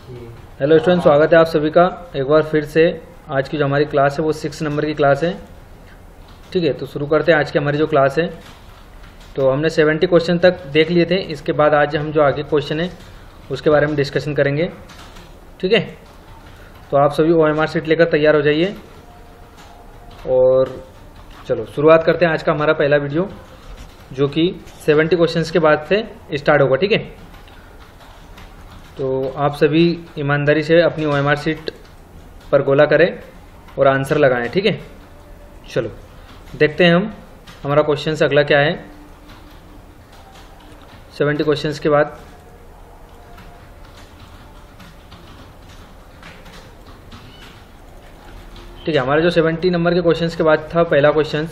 Hello student, स्वागत है आप सभी का एक बार फिर से। आज की जो हमारी क्लास है वो 6 नंबर की क्लास है। ठीक है, तो शुरू करते हैं आज की हमारी जो क्लास है। तो हमने 70 क्वेश्चन तक देख लिए थे। इसके बाद आज हम जो आगे क्वेश्चन है उसके बारे में डिस्कशन करेंगे। ठीक है, तो आप सभी OMR शीट लेकर तैयार हो जाइए और चलो शुरुआत करते हैं आज का हमारा पहला वीडियो, जो कि 70 क्वेश्चंस के बाद से स्टार्ट होगा। ठीक है, तो आप सभी ईमानदारी से अपनी OMR शीट पर गोला करें और आंसर लगाएं। ठीक है, चलो देखते हैं हम हमारा क्वेश्चन अगला क्या है 70 क्वेश्चंस के बाद। ठीक है, हमारे जो 70 नंबर के क्वेश्चंस के बाद था पहला क्वेश्चन,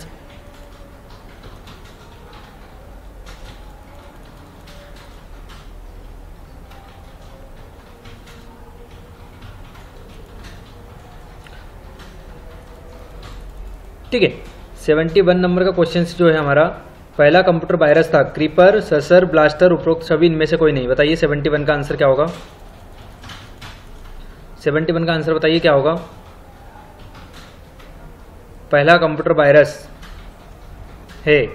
ठीक है 71 नंबर का क्वेश्चन जो है हमारा पहला कंप्यूटर वायरस था क्रीपर, ससर, ब्लास्टर, उपरोक्त सभी इनमें से कोई नहीं। बताइए 71 का आंसर क्या होगा। 71 का आंसर बताइए क्या होगा। पहला कंप्यूटर वायरस है,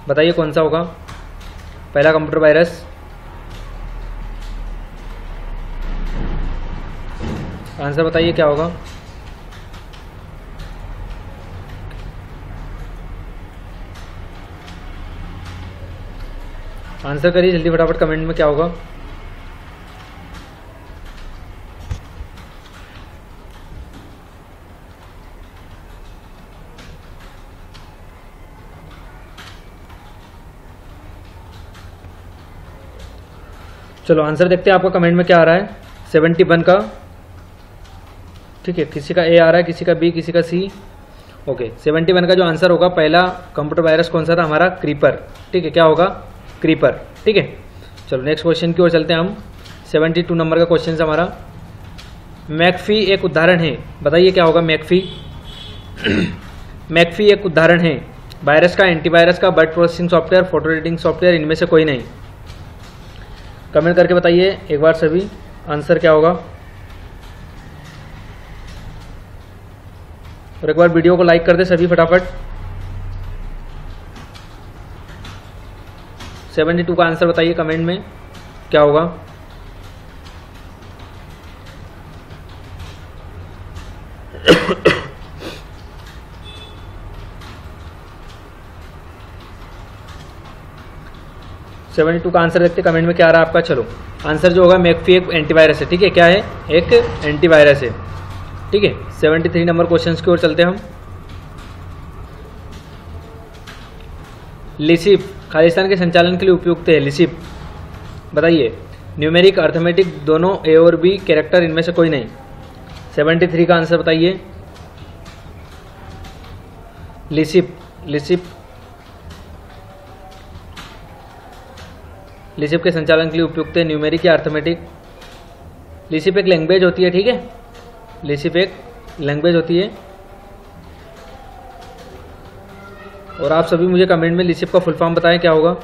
बताइए कौन सा होगा पहला कंप्यूटर वायरस। आंसर बताइए क्या होगा। आंसर करिए जल्दी फटाफट कमेंट में क्या होगा। चलो आंसर देखते हैं आपका कमेंट में क्या आ रहा है 71 का। ठीक है, किसी का ए आ रहा है, किसी का बी, किसी का सी। ओके, 71 का जो आंसर होगा पहला कंप्यूटर वायरस कौन सा था हमारा, क्रीपर। ठीक है, क्या होगा, क्रीपर। ठीक है, चलो नेक्स्ट क्वेश्चन की ओर चलते हैं हम। 72 नंबर का क्वेश्चन है हमारा। मैकफी एक उदाहरण है, बताइए क्या होगा मैकफी। मैकफी एक उदाहरण है वायरस का, एंटीवायरस का, word processing software, photo editing software, इनमें से कोई नहीं। कमेंट करके बताइए एक बार सभी आंसर क्या होगा, और एक बार वीडियो को लाइक कर दे सभी फटाफट। 72 का आंसर बताइए कमेंट में क्या होगा। $72 का आंसर देखते कमेंट में क्या आ रहा है आपका। चलो आंसर जो होगा मैकफी एक एंटीवायरस है। ठीक है, क्या है, एक एंटीवायरस है। ठीक है, 73 नंबर क्वेश्चन की ओर चलते हैं हम। लिसिप खालिस्तान के संचालन के लिए उपयुक्त है। लिसिप बताइए, न्यूमेरिक, अर्थमेटिक, दोनों ए और बी, कैरेक्टर, इनमें से कोई नहीं। 73 का आंसर बताइए। लिसिप लिसिप लिसिप के संचालन के लिए उपयुक्त है, न्यूमेरिक या अर्थमेटिक। लिसिप एक लैंग्वेज होती है। ठीक है, लिसिप एक लैंग्वेज होती है। और आप सभी मुझे कमेंट में लिसिप का फुल फॉर्म बताएं क्या होगा।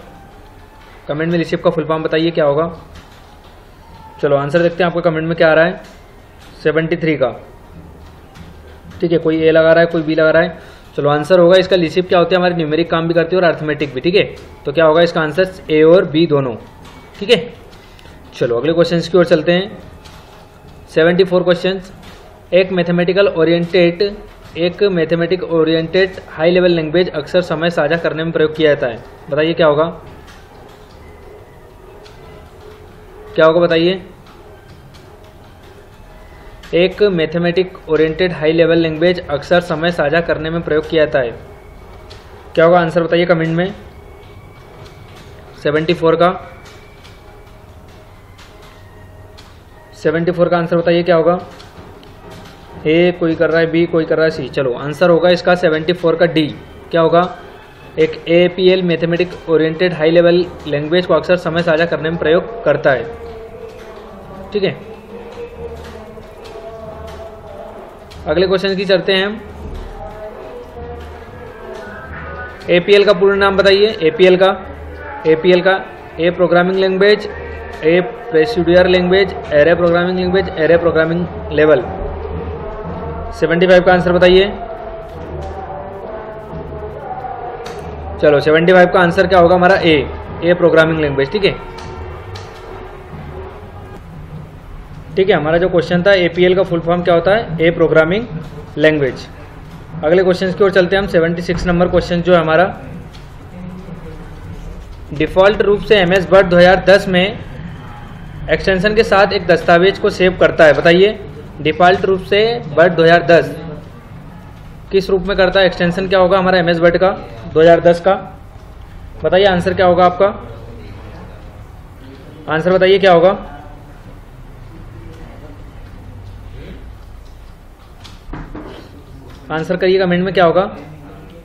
कमेंट में लिसिप का फुल फॉर्म बताइए क्या होगा। चलो आंसर देखते हैं आपका कमेंट में क्या आ रहा है 73 का। ठीक है, कोई ए लगा रहा है, कोई बी लगा रहा है। चलो आंसर होगा इसका लिसिप क्या होती है, हमारी न्यूमेरिक काम भी करती है और अर्थमेटिक भी। ठीक है, तो क्या होगा इसका आंसर ए और बी दोनों। ठीक है, चलो अगले क्वेश्चन की ओर चलते हैं। 74 क्वेश्चन। एक mathematic oriented high level language अक्सर समय साझा करने में प्रयोग किया जाता है। बताइए क्या होगा, क्या होगा बताइए। एक mathematic oriented high level language अक्सर समय साझा करने में प्रयोग किया जाता है, क्या होगा आंसर बताइए कमेंट में। 74 का 74 का आंसर बताइए क्या होगा। ए कोई कर रहा है, बी कोई कर रहा है, सी। चलो आंसर होगा इसका 74 का डी। क्या होगा, एक APL mathematic oriented high level language को अक्सर समय साझा करने में प्रयोग करता है। ठीक है, अगले क्वेश्चन की चलते हैं हम। APL का पूर्ण नाम बताइए। APL का ए प्रोग्रामिंग लैंग्वेज, ए procedure language, array programming language, array programming level. 75 का आंसर बताइए। चलो 75 का आंसर क्या होगा हमारा? ए प्रोग्रामिंग लैंग्वेज। ठीक है, ठीक है। हमारा जो क्वेश्चन था एपीएल का फुल फॉर्म क्या होता है? ए प्रोग्रामिंग लैंग्वेज। अगले क्वेश्चन की ओर चलते हैं हम। 76 नंबर क्वेश्चन जो है हमारा, डिफ़ॉल्ट रूप से एमएस वर्ड 2010 में एक्सटेंशन के साथ एक दस्तावेज को सेव करता है। बताइए, डिफ़ॉल्ट रूप से वर्ड 2010 किस रूप में करता है? एक्सटेंशन क्या होगा हमारा एमएस वर्ड का 2010 का? बताइए आंसर क्या होगा आपका? आंसर बताइए क्या होगा? आंसर करिए कमेंट में, क्या होगा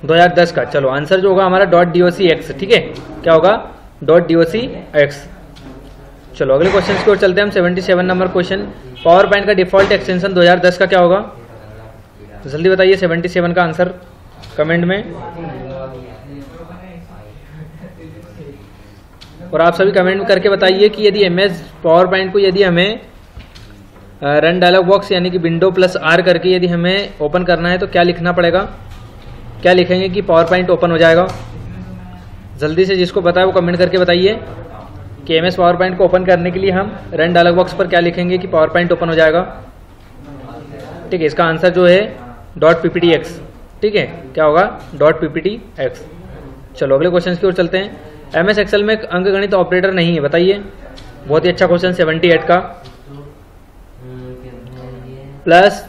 2010 का? चलो आंसर जो होगा हमारा .docx। ठीक है, क्या होगा? .docx। चलो अगले क्वेश्चन की ओर चलते हैं हम। 77 नंबर क्वेश्चन, पावर पॉइंट का डिफॉल्ट एक्सटेंशन 2010 का क्या होगा? तो जल्दी बताइए 77 का आंसर कमेंट में। और आप सभी कमेंट करके बताइए कि यदि एमएस पावर पॉइंट को यदि हमें रन डायलॉग बॉक्स यानी कि विंडो +R करके यदि हमें ओपन करना है तो क्या लिखना पड़ेगा? क्या लिखेंगे कि पावर पॉइंट ओपन हो जाएगा? जल्दी से जिसको पता है वो कमेंट करके बताइए कि एमएस पावर पॉइंट को ओपन करने के लिए हम रन डायलॉग बॉक्स पर क्या लिखेंगे कि पावर पॉइंट ओपन हो जाएगा। ठीक है, इसका आंसर जो है .pptx। ठीक है, क्या होगा? .pptx। चलो अगले क्वेश्चन की ओर चलते हैं। एमएस एक्सेल में अंकगणित ऑपरेटर नहीं है। बताइए, बहुत ही अच्छा क्वेश्चन 78 का। Plus,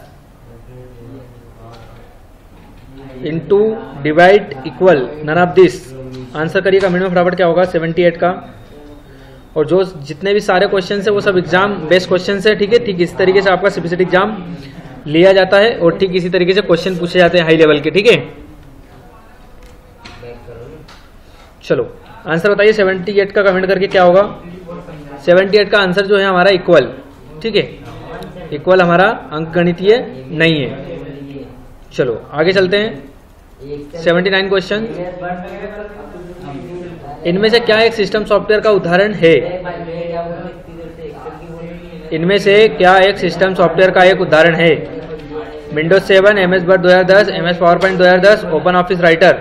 into, divide, equal, none of this. Answer करिए कमेंट में फटाफट, क्या होगा 78 का। और जो जितने भी सारे क्वेश्चन है वो सब एग्जाम बेस्ड क्वेश्चन है। ठीक है, ठीक इस तरीके से आपका सीबीएसई एग्जाम लिया जाता है और ठीक इसी तरीके से क्वेश्चन पूछे जाते हैं हाई लेवल के। ठीक है, चलो आंसर बताइए 78 का कमेंट करके, क्या होगा? 78 का आंसर जो है हमारा इक्वल। ठीक है, इक्वल हमारा अंकगणितीय नहीं है। चलो आगे चलते हैं। 79 क्वेश्चन, इनमें से क्या एक सिस्टम सॉफ्टवेयर का उदाहरण है? इनमें से क्या एक सिस्टम सॉफ्टवेयर का एक उदाहरण है? Windows 7, MS word 2010, MS power point 2010, open office writer.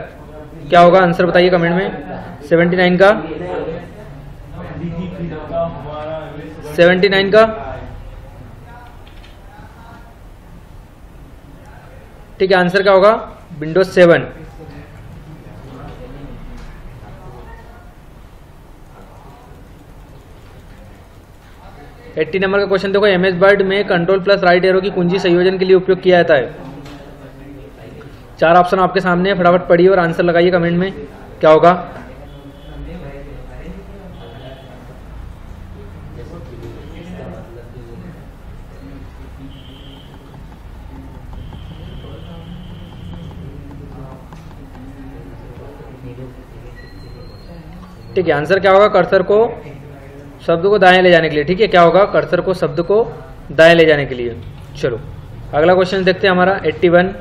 क्या होगा आंसर बताइए कमेंट में 79 का। 79 का ठीक है, आंसर क्या होगा? विंडोज 7। एट्टी नंबर का क्वेश्चन देखो, एमएस वर्ड में कंट्रोल+राइट एरो की कुंजी संयोजन के लिए उपयोग किया जाता है। 4 ऑप्शन आपके सामने है, फटाफट पढ़िए और आंसर लगाइए कमेंट में, क्या होगा? ठीक है, आंसर क्या होगा? कर्सर को शब्द को दाएं ले जाने के लिए। ठीक है, क्या होगा? कर्सर को शब्द को दाएं ले जाने के लिए। चलो अगला क्वेश्चन देखते हैं हमारा 81।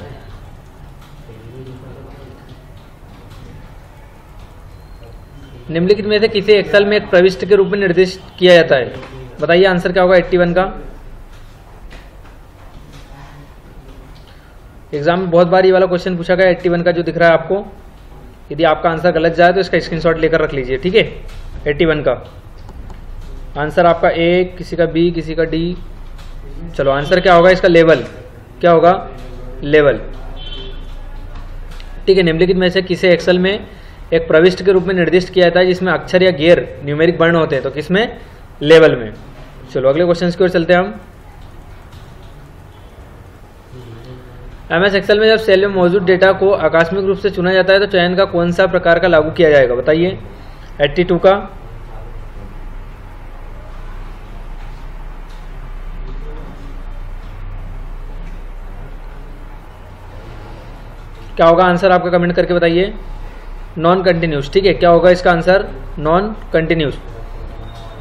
निम्नलिखित में से किसे एक्सेल में एक प्रविष्टि के रूप में निर्दिष्ट किया जाता है? बताइए आंसर क्या होगा 81 का। एग्जाम में बहुत बार ये वाला क्वेश्चन पूछा गया 81 का जो दिख रहा है आपको। यदि आपका आंसर गलत जाए तो इसका स्क्रीनशॉट लेकर रख लीजिए। ठीक है, 81 का आंसर आपका ए, किसी का बी, किसी का डी। चलो आंसर क्या होगा इसका? लेवल। क्या होगा? लेवल। ठीक है, निम्नलिखित में से किसे एक्सेल में एक प्रविष्टि के रूप में निर्दिष्ट किया जाता है जिसमें अक्षर या गियर न्यूमेरिक वर्ण होते हैं? तो किसमें? लेवल में। चलो अगले क्वेश्चन की ओर चलते हैं हम। एमएस एक्सेल में जब सेल में मौजूद डेटा को आकस्मिक रूप से चुना जाता है तो चयन का कौन सा प्रकार का लागू किया जाएगा? बताइए 82 का। क्या होगा आंसर आपका? कमेंट करके बताइए। Non continuous. ठीक है, क्या होगा इसका आंसर? Non continuous.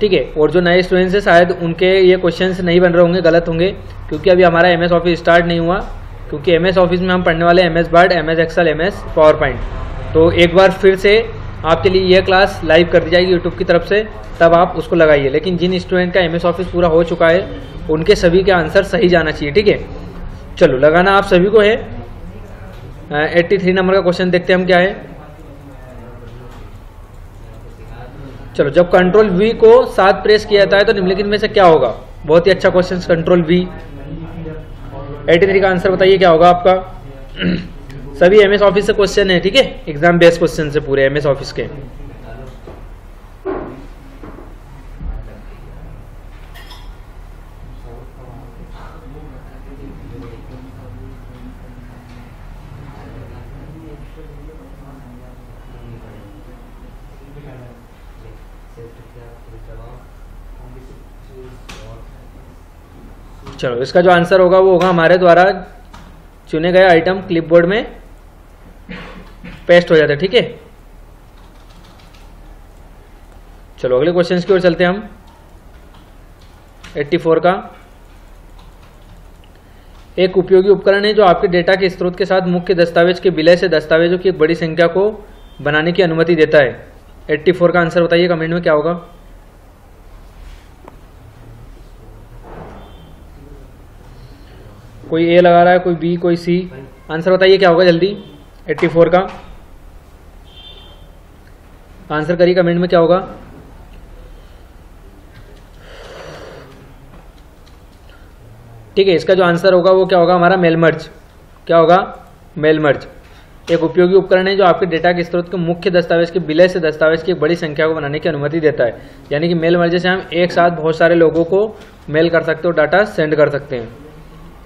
ठीक है, और जो नए स्टूडेंट्स हैं शायद उनके ये क्वेश्चंस नहीं बन रहे होंगे, गलत होंगे, क्योंकि अभी हमारा एमएस ऑफिस स्टार्ट नहीं हुआ। क्योंकि एमएस ऑफिस में हम पढ़ने वाले MS Word, MS Excel, MS PowerPoint. तो एक बार फिर से आपके लिए यह क्लास लाइव कर दी जाएगी यूट्यूब की तरफ से, तब आप उसको लगाइए। लेकिन जिन स्टूडेंट का MS ऑफिस पूरा हो चुका है उनके सभी के आंसर सही जाना चाहिए, ठीक है। चलो लगाना आप सभी को है। 83 नंबर का क्वेश्चन देखते हैं हम क्या है। चलो, जब कंट्रोल V को 7 प्रेस किया जाता है तो निम्नलिखित में से क्या होगा? बहुत ही अच्छा क्वेश्चन, कंट्रोल V। 83 का आंसर बताइए क्या होगा आपका। सभी MS ऑफिस से क्वेश्चन है, ठीक है, एग्जाम बेस्ड क्वेश्चन से पूरे MS ऑफिस के। चलो, इसका जो आंसर होगा वो होगा हमारे द्वारा चुने गए आइटम क्लिपबोर्ड में पेस्ट हो जाता है, ठीक है। चलो अगले क्वेश्चन की ओर चलते हैं हम। 84 का, एक उपयोगी उपकरण है जो आपके डेटा के स्रोत के साथ मुख्य दस्तावेज के विलय से दस्तावेजों की एक बड़ी संख्या को बनाने की अनुमति देता है। 84 का आंसर बताइए कमेंट में क्या होगा। कोई A लगा रहा है, कोई B, कोई C। आंसर बताइए क्या होगा जल्दी। 84 का आंसर करिए कमेंट में क्या होगा। ठीक है, इसका जो आंसर होगा वो क्या होगा हमारा, मेल मर्ज। क्या होगा? मेल मर्ज एक उपयोगी उपकरण है जो आपके डेटा के स्रोत के मुख्य दस्तावेज के विलय से दस्तावेज की एक बड़ी संख्या को बनाने की अनुमति देता है। यानी कि मेल मर्ज से हम एक साथ बहुत सारे लोगों को मेल कर सकते हो, डाटा सेंड कर सकते हैं।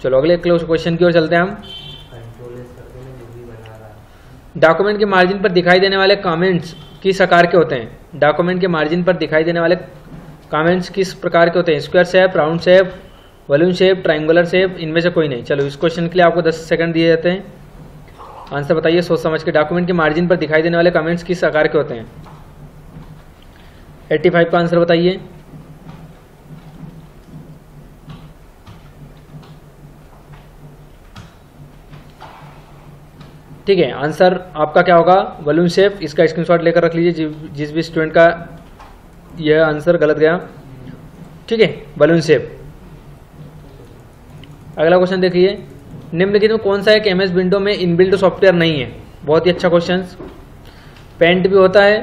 चलो अगले क्वेश्चन की ओर चलते हैं हम। डॉक्यूमेंट के मार्जिन पर दिखाई देने वाले कमेंट्स किस आकार के होते हैं? डॉक्यूमेंट के मार्जिन पर दिखाई देने वाले कमेंट्स किस प्रकार के होते हैं? Square shape, round shape, volume shape, triangular shape, इनमें से कोई नहीं। चलो इस क्वेश्चन के लिए आपको 10 सेकंड दिए जाते हैं। आंसर बताइए सोच समझ के। डॉक्यूमेंट के मार्जिन पर दिखाई देने वाले कमेंट्स किस आकार के होते हैं? 85 का आंसर बताइए। ठीक है, आंसर आपका क्या होगा? Volume shape. इसका स्क्रीनशॉट लेकर रख लीजिए जिस भी स्टूडेंट का यह आंसर गलत गया। ठीक है, वॉल्यूम शेप। अगला क्वेश्चन देखिए, निम्नलिखित में कौन सा एक MS विंडो में इनबिल्ट सॉफ्टवेयर नहीं है? बहुत ही अच्छा क्वेश्चन। पेंट भी होता है,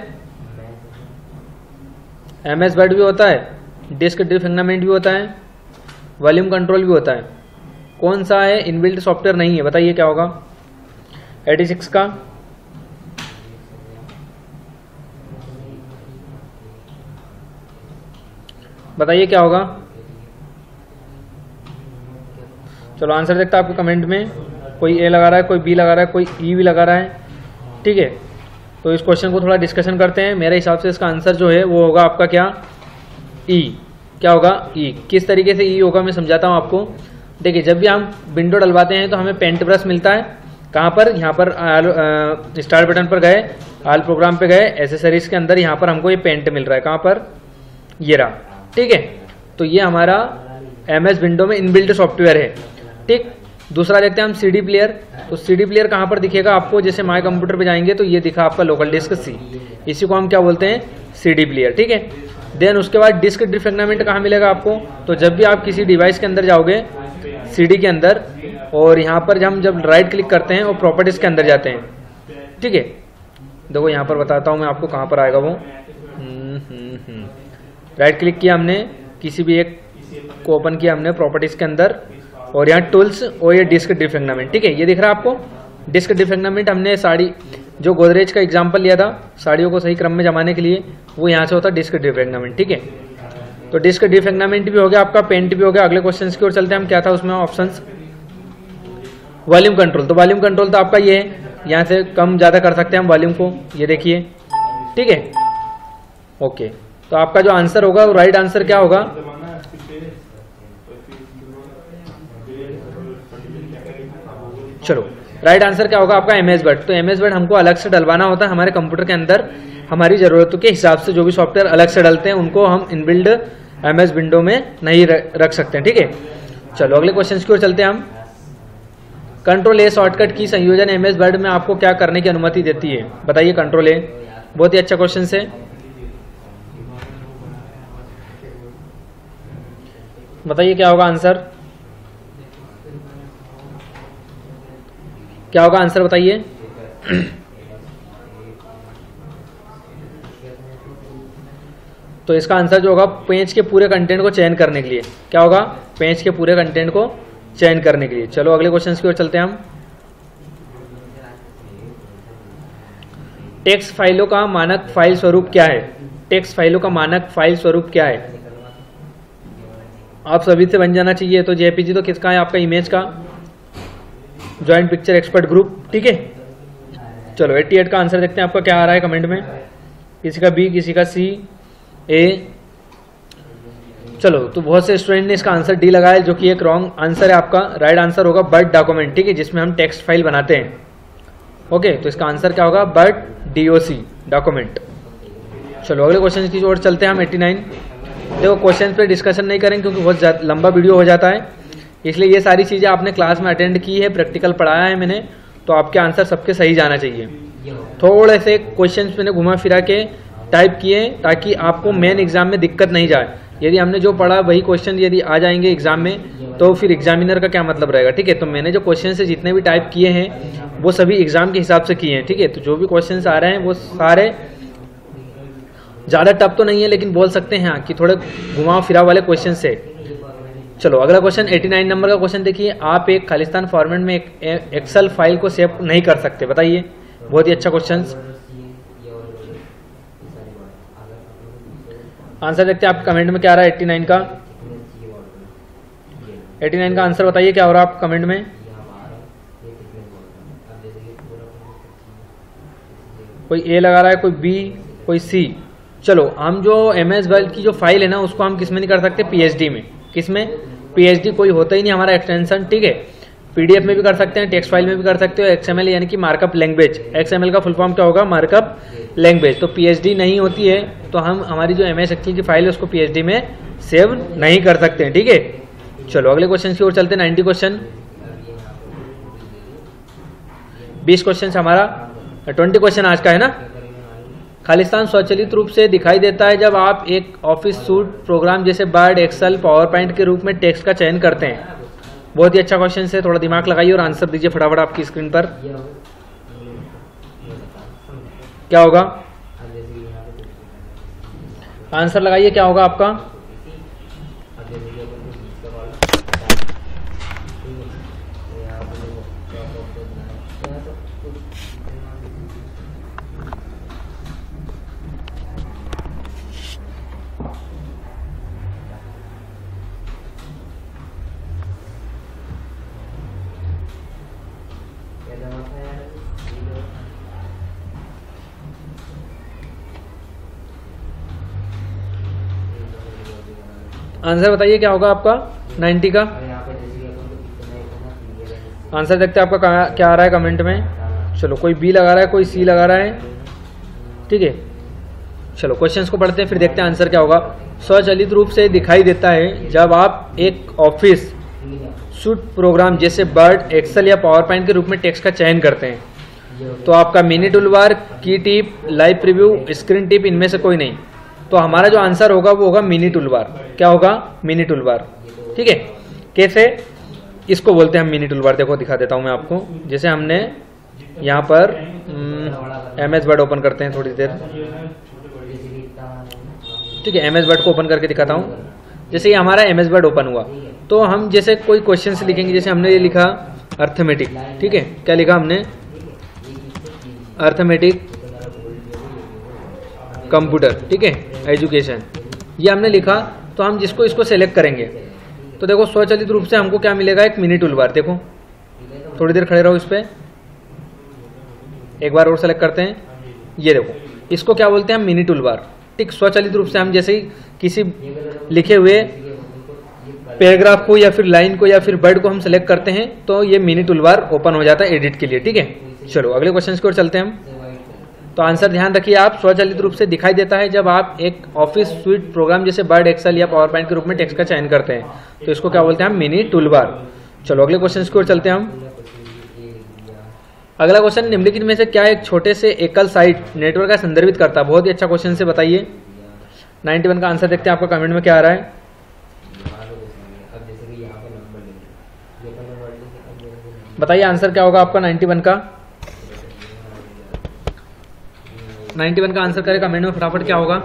MS वर्ड भी होता है, डिस्क डिफिंगरमेंट भी होता है, वॉल्यूम कंट्रोल भी होता है। कौन सा है इनबिल्ट सॉफ्टवेयर नहीं है? बताइए क्या होगा। 86 का बताइए क्या होगा। चलो आंसर देखता है आपके कमेंट में। कोई A लगा रहा है, कोई B लगा रहा है, कोई E भी लगा रहा है। ठीक है, तो इस क्वेश्चन को थोड़ा डिस्कशन करते हैं। मेरे हिसाब से इसका आंसर जो है वो होगा आपका क्या, E। क्या होगा? E। किस तरीके से E होगा मैं समझाता हूँ आपको। देखिए, जब भी हम विंडो डलवाते हैं तो हमें पेंट ब्रश मिलता है। कहाँ पर? यहाँ पर स्टार्ट बटन पर गए, ऑल प्रोग्राम पे गए, एसेसरीज के अंदर यहाँ पर हमको ये पेंट मिल रहा है। कहाँ पर? ये रहा। ठीक है, तो ये हमारा MS विंडो में इनबिल्ट सॉफ्टवेयर है। ठीक, दूसरा देखते हैं हम CD प्लेयर। तो CD प्लेयर कहाँ पर दिखेगा आपको? जैसे माय कंप्यूटर पे जाएंगे तो ये दिखा आपका लोकल डिस्क C। इसी को हम क्या बोलते हैं? CD player. ठीक है, देन उसके बाद डिस्क डिफिंगरमेंट कहाँ मिलेगा आपको? तो जब भी आप किसी डिवाइस के अंदर जाओगे CD के अंदर, और यहाँ पर जब राइट क्लिक करते हैं और प्रॉपर्टीज के अंदर जाते हैं। ठीक है, देखो यहाँ पर बताता हूँ मैं आपको कहाँ पर आएगा वो। राइट क्लिक किया हमने, किसी भी एक को ओपन किया हमने प्रॉपर्टीज के अंदर, और यहाँ टूल्स और ये डिस्क डिफिंगरमेंट। ठीक है, ये दिख रहा है आपको डिस्क डिफिंगरमेंट। हमने साड़ी जो गोदरेज का एग्जांपल लिया था साड़ियों को सही क्रम में जमाने के लिए, वो यहाँ से होता है डिस्क डिफिंगरमेंट। ठीक है, तो डिस्क डिफिंगरमेंट भी हो गया आपका, पेंट भी हो गया। अगले क्वेश्चन की ओर चलते हैं हम। क्या था उसमें ऑप्शंस? Volume control. तो वॉल्यूम कंट्रोल तो आपका ये है, यहाँ से कम ज्यादा कर सकते हैं हम वॉल्यूम को, ये देखिए। ठीक है, ओके, तो आपका जो आंसर होगा वो राइट आंसर क्या होगा? चलो राइट आंसर क्या होगा आपका? MS word. तो MS वर्ड हमको अलग से डलवाना होता है हमारे कंप्यूटर के अंदर। हमारी जरूरतों के हिसाब से जो भी सॉफ्टवेयर अलग से डलते हैं उनको हम इनबिल्ड MS विंडो में नहीं रख सकते हैं। ठीक है, चलो अगले क्वेश्चन की ओर चलते हैं हम। कंट्रोल A शॉर्टकट की संयोजन MS वर्ड में आपको क्या करने की अनुमति देती है? बताइए। कंट्रोल A बहुत ही अच्छा क्वेश्चन है। बताइए क्या होगा आंसर, क्या होगा आंसर बताइए। तो इसका आंसर जो होगा पेज के पूरे कंटेंट को चयन करने के लिए, क्या होगा, पेज के पूरे कंटेंट को चयन करने के लिए। चलो अगले क्वेश्चन की ओर चलते हैं हम। टेक्स्ट फाइलों का मानक फाइल स्वरूप क्या है। टेक्स्ट फाइलों का मानक फाइल स्वरूप क्या है। आप सभी से बन जाना चाहिए। तो जेपीजी तो किसका है, आपका इमेज का, ज्वाइंट पिक्चर एक्सपर्ट ग्रुप, ठीक है। चलो 88 का आंसर देखते हैं आपका क्या आ रहा है कमेंट में। किसी का बी, किसी का सी, ए। चलो तो बहुत से स्टूडेंट ने इसका आंसर डी लगाया, जो कि एक रॉन्ग आंसर है आपका। राइट आंसर होगा बर्ड डॉक्यूमेंट, ठीक है, जिसमें हम टेक्स्ट फाइल बनाते हैं। ओके, तो इसका आंसर क्या होगा, बर्ड डीओसी डॉक्यूमेंट। चलो अगले क्वेश्चन की ओर चलते हैं हम। 89। देखो क्वेश्चन पे डिस्कशन नहीं करेंगे क्योंकि बहुत लंबा वीडियो हो जाता है, इसलिए ये सारी चीजें आपने क्लास में अटेंड की है, प्रैक्टिकल पढ़ाया है मैंने, तो आपके आंसर सबके सही जाना चाहिए। थोड़े से क्वेश्चन मैंने घुमा फिरा के टाइप किए ताकि आपको मेन एग्जाम में दिक्कत नहीं जाए। यदि हमने जो पढ़ा वही क्वेश्चन यदि आ जाएंगे एग्जाम में तो फिर एग्जामिनर का क्या मतलब रहेगा, ठीक है। तो मैंने जो क्वेश्चन से जितने भी टाइप किए हैं वो सभी एग्जाम के हिसाब से किए हैं, ठीक है। तो जो भी क्वेश्चन आ रहे हैं वो सारे ज्यादा टफ तो नहीं है, लेकिन बोल सकते हैं कि थोड़े घुमाव फिराव वाले क्वेश्चन से। चलो अगला क्वेश्चन 89 नंबर का क्वेश्चन देखिए। आप एक खालिस्तान फॉर्मेट में एक एक्सेल फाइल को सेव नहीं कर सकते, बताइए। बहुत ही अच्छा क्वेश्चन। आंसर देखते हैं आप कमेंट में क्या आ रहा है 89 का। 89 का आंसर बताइए क्या हो रहा है आप कमेंट में। कोई ए लगा रहा है, कोई बी, कोई सी। चलो हम जो MS वर्ड की जो फाइल है ना उसको हम किस में नहीं कर सकते, पीएचडी में। किसमें, पीएचडी कोई होता ही नहीं हमारा एक्सटेंशन, ठीक है। पीडीएफ में भी कर सकते हैं, टेक्स्ट फाइल में भी कर सकते हो, XML यानी कि मार्कअप लैंग्वेज। XML का फुल फॉर्म क्या होगा, मार्कअप लैंग्वेज। तो पीएचडी नहीं होती है तो हम हमारी जो MS एक्सेल की फाइल है उसको पीएचडी में सेव नहीं कर सकते हैं, ठीक है। चलो अगले क्वेश्चन की ओर चलते हैं। 90 क्वेश्चन, 20 क्वेश्चन हमारा 20 क्वेश्चन आज का है ना। खालिस्तान स्वचालित रूप से दिखाई देता है जब आप एक ऑफिस सूट प्रोग्राम जैसे वर्ड, एक्सेल, पावर पॉइंट के रूप में टेक्स्ट का चयन करते हैं। बहुत ही अच्छा क्वेश्चन है, थोड़ा दिमाग लगाइए और आंसर दीजिए फटाफट आपकी स्क्रीन पर। क्या होगा आंसर लगाइए, क्या होगा आपका। आंसर बताइए क्या होगा आपका 90 का। आंसर देखते हैं आपका क्या आ रहा है कमेंट में। चलो कोई बी लगा रहा है, कोई सी लगा रहा है, ठीक है। चलो क्वेश्चंस को पढ़ते हैं फिर देखते हैं आंसर क्या होगा। स्वचालित रूप से दिखाई देता है जब आप एक ऑफिस सूट प्रोग्राम जैसे वर्ड, एक्सेल या पावर पॉइंट के रूप में टेक्स्ट का चयन करते हैं। तो आपका मिनी टूल बार, की tip, live preview, screen tip, इनमें से कोई नहीं। तो हमारा जो आंसर होगा वो होगा मिनी टूल बार। क्या होगा, मिनी टूल बार, ठीक है। कैसे इसको बोलते हैं हम मिनी टूल बार, देखो दिखा देता हूं मैं आपको। जैसे हमने यहाँ पर MS वर्ड ओपन करते हैं थोड़ी देर, ठीक है। MS वर्ड को ओपन करके दिखाता हूँ। जैसे ये हमारा MS वर्ड ओपन हुआ तो हम जैसे कोई क्वेश्चन से लिखेंगे। जैसे हमने ये लिखा अर्थमेटिक, ठीक है। क्या लिखा हमने, अर्थमेटिक कंप्यूटर, ठीक है, एजुकेशन, ये हमने लिखा। तो हम जिसको इसको सेलेक्ट करेंगे तो देखो स्वचालित रूप से हमको क्या मिलेगा, एक मिनी टूल बार। देखो थोड़ी देर खड़े रहो इस पे, एक बार और सेलेक्ट करते हैं। ये देखो इसको क्या बोलते हैं हम, मिनी टूल बार, ठीक। स्वचालित रूप से हम जैसे ही किसी लिखे हुए पैराग्राफ को या फिर लाइन को या फिर वर्ड को हम सेलेक्ट करते हैं तो ये मिनी टूल बार ओपन हो जाता है एडिट के लिए, ठीक है। चलो अगले क्वेश्चन की ओर चलते हैं हम। तो आंसर ध्यान रखिए आप, स्वचालित रूप से दिखाई देता है जब आप एक ऑफिस स्वीट प्रोग्राम जैसे वर्ड, एक्सेल या पावर पॉइंट के रूप में टेक्स्ट का चयन करते हैं। तो इसको क्या बोलते हैं हम, मिनी टूल बार। चलो अगले क्वेश्चन की ओर चलते हैं हम। अगला क्वेश्चन, निम्नलिखित में से क्या एक छोटे से एकल साइट नेटवर्क का संदर्भित करता है? बहुत ही अच्छा क्वेश्चन से बताइए। 91 का आंसर देखते हैं आपका कमेंट में क्या आ रहा है। बताइए आंसर क्या होगा आपका 91 का। 91 का आंसर करें कमेंट में फटाफट, क्या होगा?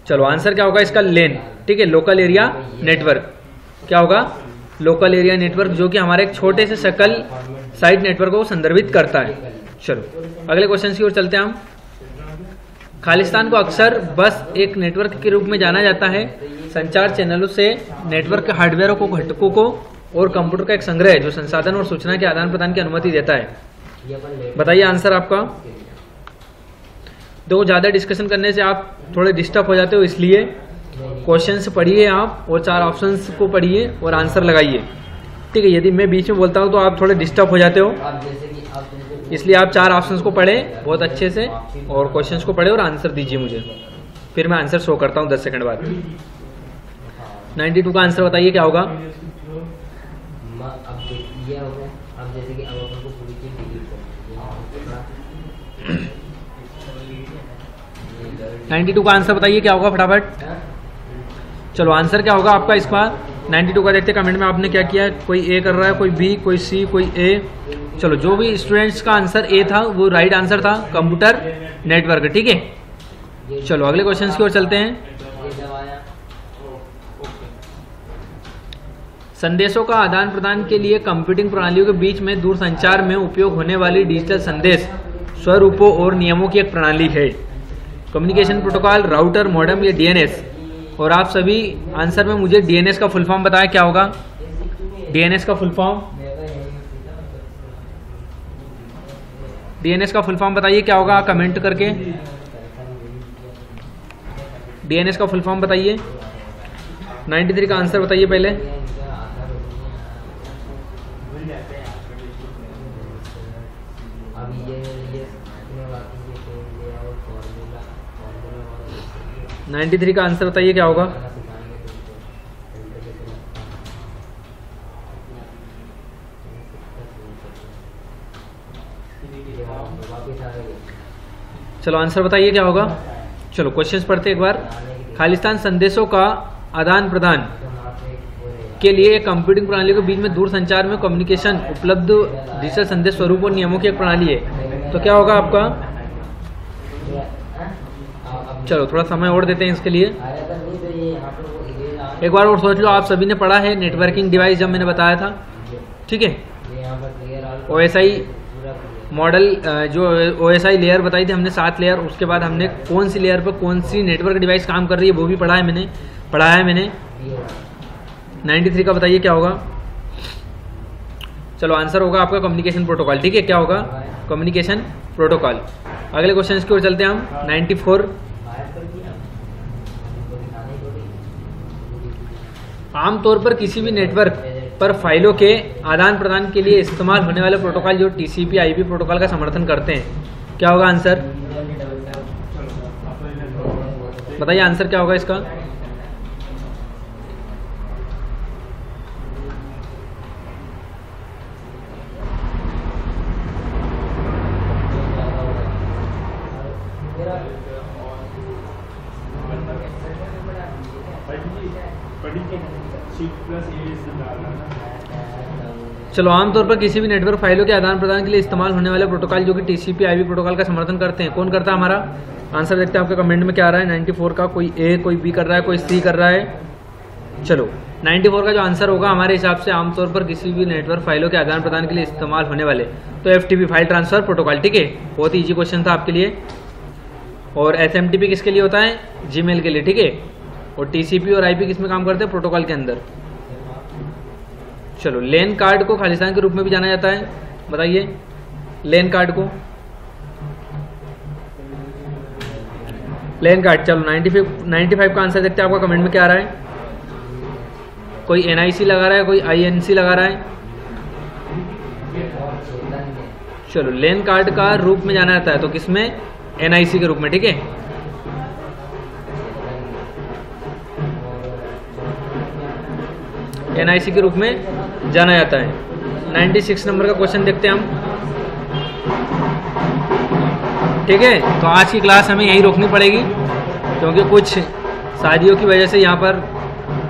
चलो आंसर क्या होगा इसका? लेन। ठीक है, लोकल एरिया नेटवर्क। क्या होगा? लोकल एरिया नेटवर्क, जो कि हमारे एक छोटे से सकल साइट नेटवर्क को संदर्भित करता है। चलो अगले क्वेश्चन की ओर चलते हैं हम। खालिस्तान को अक्सर बस एक नेटवर्क के रूप में जाना जाता है। संचार चैनलों से नेटवर्क के हार्डवेयर को, घटकों को और कंप्यूटर का एक संग्रह है जो संसाधन और सूचना के आदान प्रदान की अनुमति देता है। बताइए आंसर आपका। तो ज्यादा डिस्कशन करने से आप थोड़े डिस्टर्ब हो जाते हो, इसलिए क्वेश्चंस पढ़िए आप और 4 ऑप्शंस को पढ़िए और आंसर लगाइए। ठीक है, यदि मैं बीच में बोलता हूं तो आप थोड़े डिस्टर्ब हो जाते हो, इसलिए आप 4 ऑप्शंस को पढ़े बहुत अच्छे से और क्वेश्चंस को पढ़े और आंसर दीजिए मुझे, फिर मैं आंसर शो करता हूं 10 सेकंड बाद। 92 का आंसर बताइए क्या होगा? 92 का आंसर बताइए क्या होगा फटाफट। चलो आंसर क्या होगा आपका इसका 92 का? देखते कमेंट में आपने क्या किया है। कोई ए कर रहा है, कोई बी, कोई सी, कोई ए। चलो जो भी स्टूडेंट्स का आंसर ए था वो राइट आंसर था, कंप्यूटर नेटवर्क। ठीक है, चलो अगले क्वेश्चन की ओर चलते हैं। संदेशों का आदान प्रदान के लिए कंप्यूटिंग प्रणालियों के बीच में दूरसंचार में उपयोग होने वाली डिजिटल संदेश स्वरूपों और नियमों की एक प्रणाली है। कम्युनिकेशन प्रोटोकॉल, राउटर, मॉडेम या डीएनएस। और आप सभी आंसर में मुझे डीएनएस का फुल फॉर्म बताया क्या होगा? डीएनएस का फुल फॉर्म, डीएनएस का फुल फॉर्म बताइए क्या होगा कमेंट करके। डीएनएस का फुल फॉर्म बताइए। 93 का आंसर बताइए पहले। अब 93 का आंसर बताइए क्या होगा? चलो आंसर बताइए क्या होगा। चलो क्वेश्चंस पढ़ते एक बार। खालिस्तान संदेशों का आदान प्रदान के लिए कंप्यूटिंग प्रणाली के बीच में दूर संचार में कम्युनिकेशन उपलब्ध डिजिटल संदेश स्वरूप और नियमों की एक प्रणाली है। तो क्या होगा आपका? चलो थोड़ा समय और देते हैं इसके लिए, एक बार और सोच लो। आप सभी ने पढ़ा है नेटवर्किंग डिवाइस जब मैंने बताया था। ठीक है, OSI मॉडल, जो OSI लेयर बताई थी हमने 7 लेयर, उसके बाद हमने कौन सी लेयर पर कौन सी नेटवर्क डिवाइस काम कर रही है वो भी पढ़ाया मैंने। 93 का बताइए क्या होगा। चलो आंसर होगा आपका कम्युनिकेशन प्रोटोकॉल। ठीक है, क्या होगा? Communication protocol. अगले क्वेश्चन की ओर चलते हैं हम। 94, आमतौर पर किसी भी नेटवर्क पर फाइलों के आदान प्रदान के लिए इस्तेमाल होने वाले प्रोटोकॉल जो TCP/IP प्रोटोकॉल का समर्थन करते हैं, क्या होगा आंसर? बताइए आंसर क्या होगा इसका। चलो आमतौर पर किसी भी नेटवर्क फाइलों के आदान प्रदान के लिए इस्तेमाल होने वाले प्रोटोकॉल जो कि TCP/IP प्रोटोकॉल का समर्थन करते हैं, कौन करता है हमारा? आंसर देखते हैं आपके कमेंट में क्या आ रहा है। 94 का कोई ए, कोई बी कर रहा है, कोई सी कर रहा है। चलो 94 का जो आंसर होगा हमारे हिसाब से आमतौर पर किसी भी नेटवर्क फाइलों के आदान प्रदान के लिए इस्तेमाल होने वाले, तो FTP फाइल ट्रांसफर प्रोटोकॉल। ठीक है, बहुत ही ईजी क्वेश्चन था आपके लिए। और SMTP किसके लिए होता है? जीमेल के लिए। ठीक है, और TCP और IP किस में काम करते हैं? प्रोटोकॉल के अंदर। चलो लेन कार्ड को खालिस्तान के रूप में भी जाना जाता है, बताइए लेन कार्ड को। लेन कार्ड, चलो 95 का आंसर देखते हैं आपका कमेंट में क्या आ रहा है। कोई NIC लगा रहा है, कोई INC लगा रहा है। चलो लेन कार्ड का रूप में जाना जाता है तो किसमें? NIC के रूप में। ठीक है, NIC के रूप में जाना जाता है। 96 नंबर का क्वेश्चन देखते हैं हम। ठीक है, तो आज की क्लास हमें यहीं रोकनी पड़ेगी क्योंकि कुछ शादियों की वजह से यहाँ पर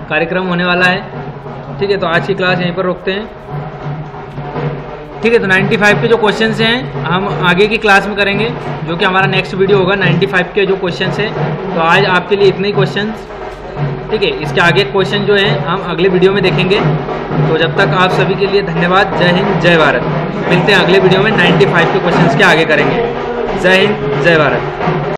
कार्यक्रम होने वाला है। ठीक है, तो आज की क्लास यहीं पर रोकते हैं। ठीक है, तो 95 के जो क्वेश्चंस हैं हम आगे की क्लास में करेंगे, जो कि हमारा नेक्स्ट वीडियो होगा 95 के जो क्वेश्चंस हैं। तो आज आपके लिए इतने ही क्वेश्चंस। ठीक है, इसके आगे क्वेश्चन जो हैं हम अगले वीडियो में देखेंगे। तो जब तक आप सभी के लिए धन्यवाद। जय हिंद, जय भारत। मिलते हैं अगले वीडियो में 95 के क्वेश्चंस के आगे करेंगे। जय हिंद, जय भारत।